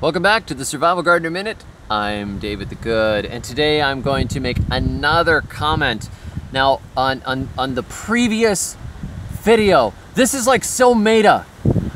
Welcome back to the Survival Gardener Minute. I'm David the Good, and today I'm going to make another comment. Now, on the previous video, this is like so meta.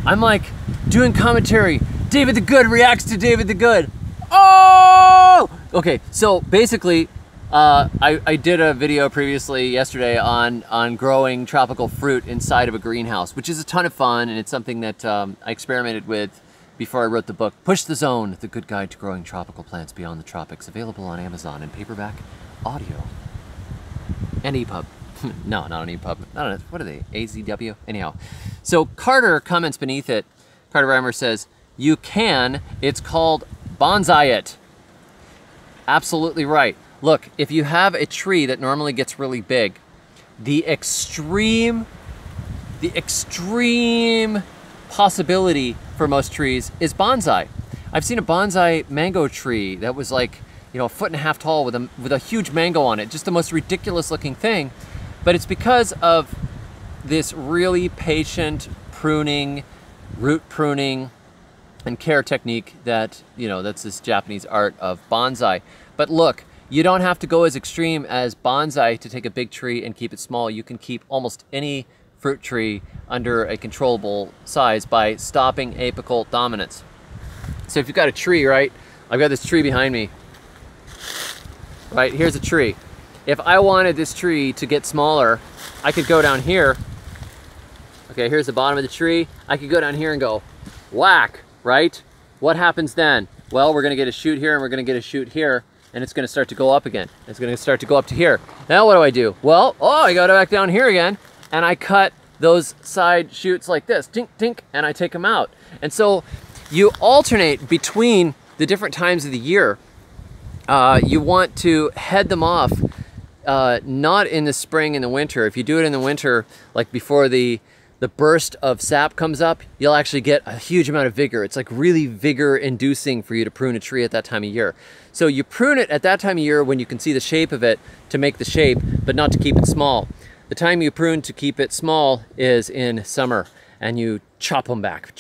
I'm like doing commentary. David the Good reacts to David the Good. Oh! Okay, so basically, I did a video previously yesterday on growing tropical fruit inside of a greenhouse, which is a ton of fun, and it's something that I experimented with before I wrote the book, Push the Zone, The Good Guide to Growing Tropical Plants Beyond the Tropics, available on Amazon in paperback, audio, and EPUB. No, not an EPUB. Not what are they, AZW? Anyhow, so Carter comments beneath it. Carter Reimer says, you can, it's called bonsai it. Absolutely right. Look, if you have a tree that normally gets really big, the extreme possibility for most trees is bonsai. I've seen a bonsai mango tree that was like, you know, a 1.5 feet tall with a huge mango on it, just the most ridiculous looking thing. But it's because of this really patient pruning, root pruning, and care technique that, you know, that's this Japanese art of bonsai. But look, you don't have to go as extreme as bonsai to take a big tree and keep it small. You can keep almost any fruit tree under a controllable size by stopping apical dominance. So if you've got a tree, right? I've got this tree behind me. Right, here's a tree. If I wanted this tree to get smaller, I could go down here. Okay, here's the bottom of the tree. I could go down here and go whack, right? What happens then? Well, we're gonna get a shoot here and we're gonna get a shoot here, and it's gonna start to go up again. It's gonna start to go up to here. Now what do? Well, oh, I go back down here again, and I cut those side shoots like this, tink, tink, and I take them out. And so you alternate between the different times of the year. You want to head them off, not in the spring and the winter. If you do it in the winter, like before the burst of sap comes up, you'll actually get a huge amount of vigor. It's like really vigor inducing for you to prune a tree at that time of year. So you prune it at that time of year when you can see the shape of it to make the shape, but not to keep it small. The time you prune to keep it small is in summer, and you chop them back,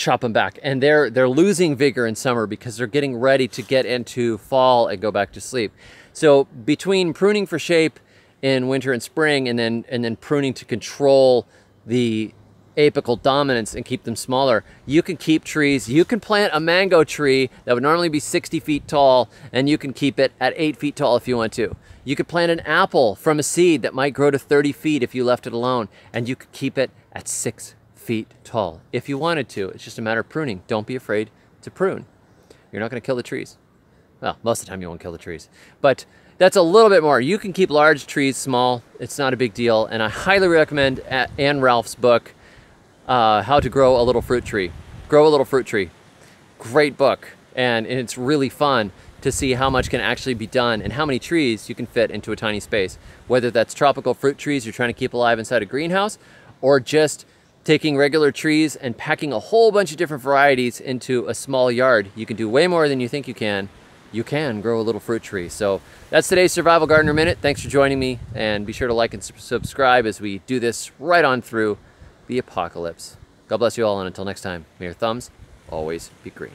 and they're losing vigor in summer because they're getting ready to get into fall and go back to sleep. So between pruning for shape in winter and spring, and then pruning to control the apical dominance and keep them smaller, you can keep trees. You can plant a mango tree that would normally be 60 feet tall, and you can keep it at 8 feet tall if you want to. You could plant an apple from a seed that might grow to 30 feet if you left it alone, and you could keep it at 6 feet tall if you wanted to. It's just a matter of pruning. Don't be afraid to prune. You're not going to kill the trees. Well, most of the time you won't kill the trees, but that's a little bit more. You can keep large trees small. It's not a big deal, and I highly recommend Ann Ralph's book, How to Grow a Little Fruit Tree. Grow a Little Fruit Tree. Great book, and it's really fun to see how much can actually be done and how many trees you can fit into a tiny space. Whether that's tropical fruit trees you're trying to keep alive inside a greenhouse, or just taking regular trees and packing a whole bunch of different varieties into a small yard. You can do way more than you think you can. You can grow a little fruit tree. So that's today's Survival Gardener Minute. Thanks for joining me, and be sure to like and subscribe as we do this right on through the apocalypse. God bless you all, and until next time, may your thumbs always be green.